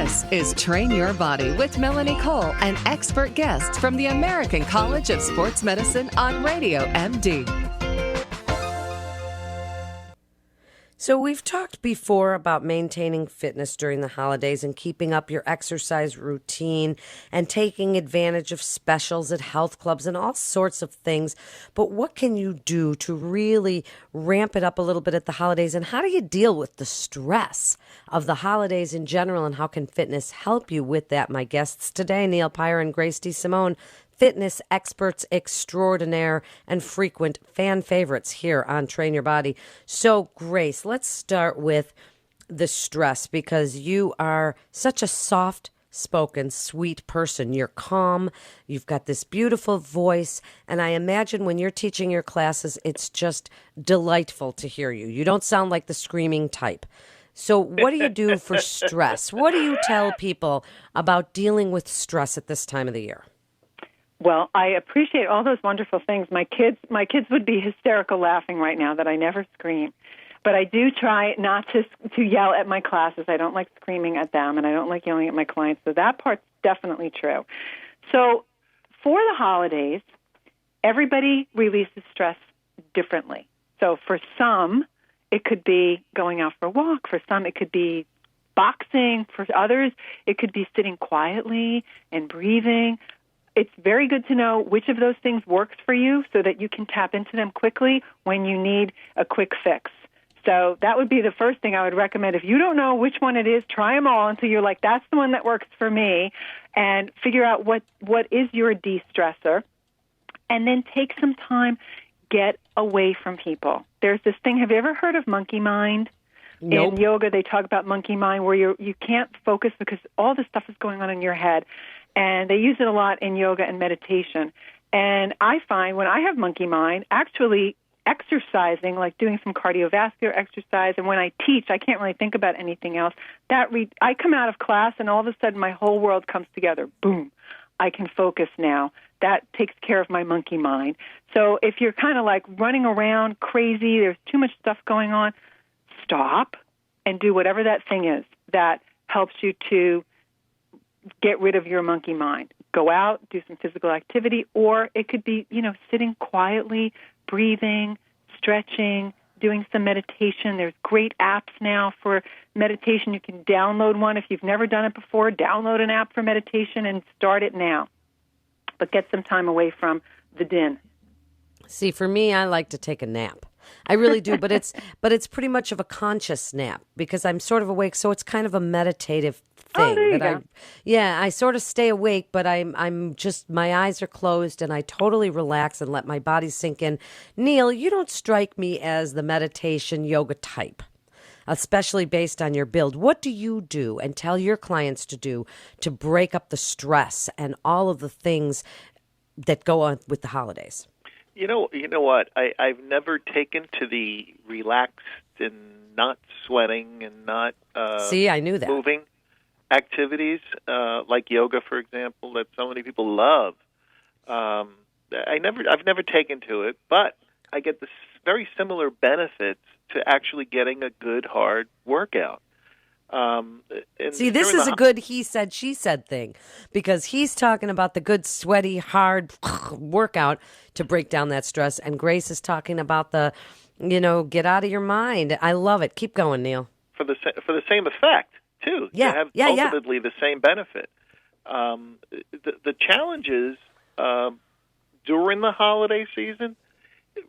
This is Train Your Body with Melanie Cole and expert guests from the American College of Sports Medicine on Radio MD. So we've talked before about maintaining fitness during the holidays and keeping up your exercise routine and taking advantage of specials at health clubs and all sorts of things. But what can you do to really ramp it up a little bit at the holidays? And how do you deal with the stress of the holidays in general? And how can fitness help you with that? My guests today, Neal, Pire, and Grace Desimone, fitness experts extraordinaire and frequent fan favorites here on Train Your Body. So, Grace, let's start with the stress because you are such a soft-spoken, sweet person. You're calm. You've got this beautiful voice. And I imagine when you're teaching your classes, it's just delightful to hear you. You don't sound like the screaming type. So what do you do for stress? What do you tell people about dealing with stress at this time of the year? Well, I appreciate all those wonderful things. My kids would be hysterical laughing right now that I never scream. But I do try not to yell at my classes. I don't like screaming at them, and I don't like yelling at my clients. So that part's definitely true. So for the holidays, everybody releases stress differently. So for some, it could be going out for a walk. For some, it could be boxing. For others, it could be sitting quietly and breathing. It's very good to know which of those things works for you so that you can tap into them quickly when you need a quick fix. So that would be the first thing I would recommend. If you don't know which one it is, try them all until you're like, that's the one that works for me, and figure out what is your de-stressor. And then take some time, get away from people. There's this thing, have you ever heard of monkey mind? Nope. In yoga, they talk about monkey mind where you can't focus because all this stuff is going on in your head. And they use it a lot in yoga and meditation. And I find when I have monkey mind, actually exercising, like doing some cardiovascular exercise, and when I teach, I can't really think about anything else. I come out of class, and all of a sudden my whole world comes together. Boom. I can focus now. That takes care of my monkey mind. So if you're kind of like running around crazy, there's too much stuff going on, stop and do whatever that thing is that helps you to get rid of your monkey mind. Go out, do some physical activity, or it could be, sitting quietly, breathing, stretching, doing some meditation. There's great apps now for meditation. You can download one. If you've never done it before, download an app for meditation and start it now. But get some time away from the din. See, for me, I like to take a nap. I really do, but it's pretty much of a conscious nap because I'm sort of awake, so it's kind of a meditative thing. Oh, there you go. I sort of stay awake, but I'm just, my eyes are closed and I totally relax and let my body sink in. Neal, you don't strike me as the meditation yoga type, especially based on your build. What do you do and tell your clients to do to break up the stress and all of the things that go on with the holidays? You know what? I've never taken to the relaxed and not sweating and not See, I knew that. moving activities like yoga, for example, that so many people love. I've never taken to it, but I get the very similar benefits to actually getting a good hard workout. See, this is a good he said, she said thing because he's talking about the good, sweaty, hard workout to break down that stress. And Grace is talking about the, get out of your mind. I love it. Keep going, Neal. For the same effect, too. Yeah, to have ultimately the same benefit. The challenges during the holiday season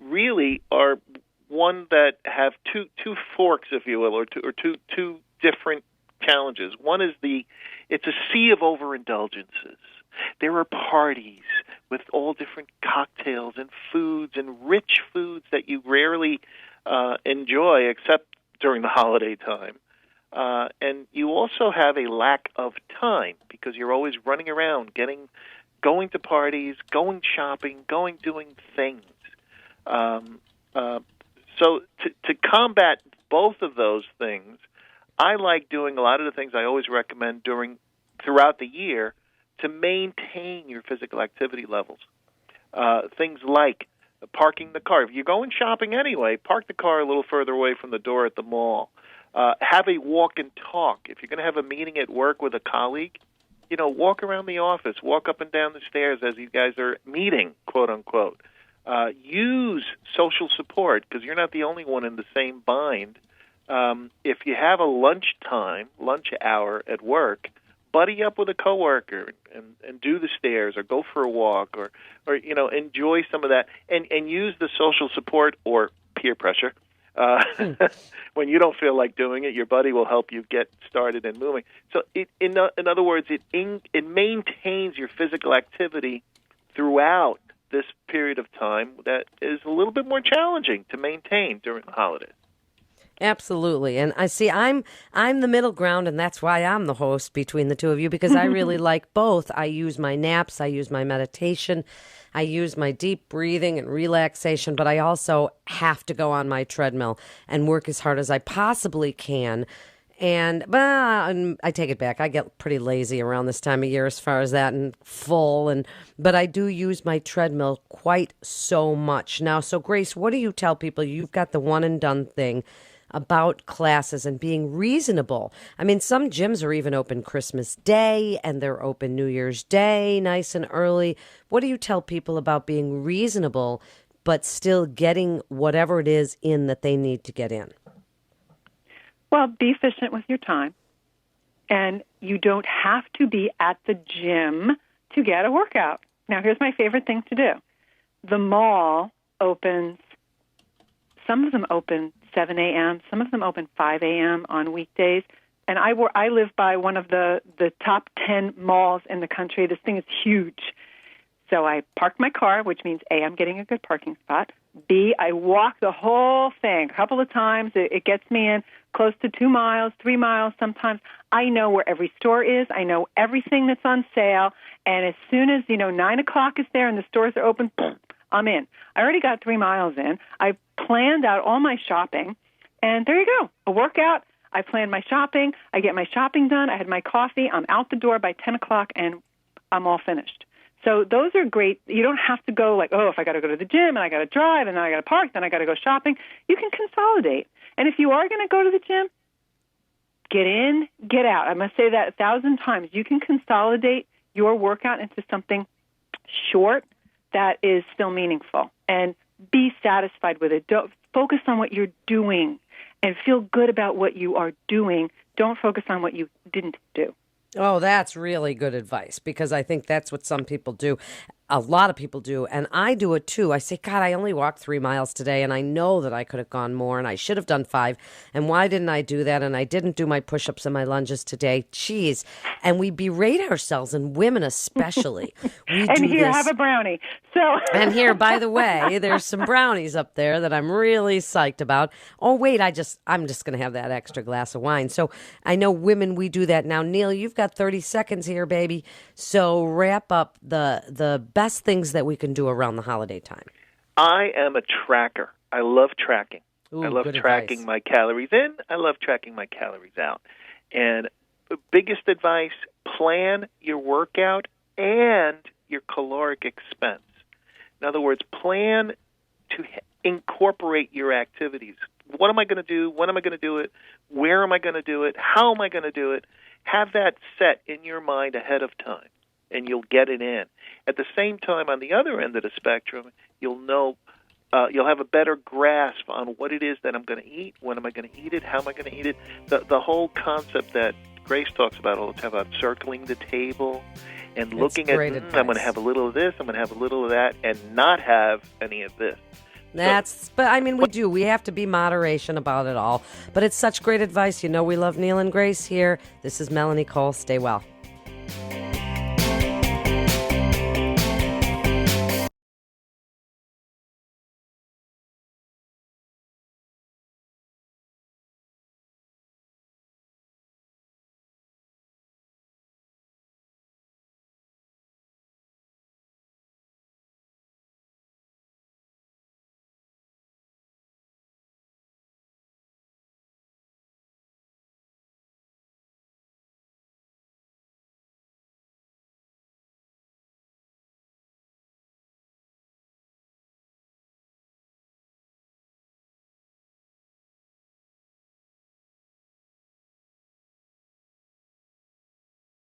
really are one that have two forks, if you will, or two different challenges. One is it's a sea of overindulgences. There are parties with all different cocktails and foods and rich foods that you rarely enjoy except during the holiday time. And you also have a lack of time because you're always running around, going to parties, going shopping, doing things. So to combat both of those things, I like doing a lot of the things I always recommend throughout the year to maintain your physical activity levels. Things like parking the car. If you're going shopping anyway, park the car a little further away from the door at the mall. Have a walk and talk. If you're going to have a meeting at work with a colleague, walk around the office, walk up and down the stairs as you guys are meeting, quote unquote. Use social support because you're not the only one in the same bind. If you have a lunch hour at work, buddy up with a coworker and do the stairs or go for a walk or enjoy some of that and use the social support or peer pressure. When you don't feel like doing it, your buddy will help you get started and moving. So, in other words, it maintains your physical activity throughout this period of time that is a little bit more challenging to maintain during the holidays. Absolutely. And I see I'm the middle ground, and that's why I'm the host between the two of you, because I really like both. I use my naps, I use my meditation, I use my deep breathing and relaxation, but I also have to go on my treadmill and work as hard as I possibly can. And I take it back. I get pretty lazy around this time of year as far as that and full. But I do use my treadmill quite so much. Now, so Grace, what do you tell people? You've got the one and done thing about classes and being reasonable. I mean, some gyms are even open Christmas Day and they're open New Year's Day, nice and early. What do you tell people about being reasonable but still getting whatever it is in that they need to get in? Well, be efficient with your time. And you don't have to be at the gym to get a workout. Now, here's my favorite thing to do. The mall opens, some of them open 7 a.m., some of them open 5 a.m. on weekdays. And I live by one of the top 10 malls in the country. This thing is huge. So I park my car, which means, A, I'm getting a good parking spot. B, I walk the whole thing a couple of times. It gets me in close to 2 miles, 3 miles sometimes. I know where every store is. I know everything that's on sale. And as soon as, 9 o'clock is there and the stores are open, I'm in. I already got 3 miles in. I planned out all my shopping. And there you go, a workout. I planned my shopping. I get my shopping done. I had my coffee. I'm out the door by 10 o'clock, and I'm all finished. So those are great. You don't have to go like, if I got to go to the gym and I got to drive and then I got to park, then I got to go shopping. You can consolidate. And if you are going to go to the gym, get in, get out. I must say that 1,000 times. You can consolidate your workout into something short that is still meaningful and be satisfied with it. Don't focus on what you're doing and feel good about what you are doing. Don't focus on what you didn't do. Oh, that's really good advice, because I think that's what some people do. A lot of people do, and I do it too. I say, God, I only walked 3 miles today, and I know that I could have gone more, and I should have done 5, and why didn't I do that? And I didn't do my push-ups and my lunges today. Jeez. And we berate ourselves, and women especially. And here, have a brownie. And here, by the way, there's some brownies up there that I'm really psyched about. Oh, wait, I'm just going to have that extra glass of wine. So I know women, we do that. Now, Neal, you've got 30 seconds here, baby. So wrap up the best things that we can do around the holiday time. I am a tracker. I love tracking. Ooh, I love tracking my calories in. I love tracking my calories out. And the biggest advice, plan your workout and your caloric expense. In other words, plan to incorporate your activities. What am I going to do? When am I going to do it? Where am I going to do it? How am I going to do it? Have that set in your mind ahead of time, and you'll get it in. At the same time, on the other end of the spectrum, you'll know, you'll have a better grasp on what it is that I'm going to eat, when am I going to eat it, how am I going to eat it. The whole concept that Grace talks about all the time about circling the table and looking at, I'm going to have a little of this, I'm going to have a little of that, and not have any of this. But I mean, we have to be moderation about it all. But it's such great advice. We love Neal and Grace here. This is Melanie Cole. Stay well.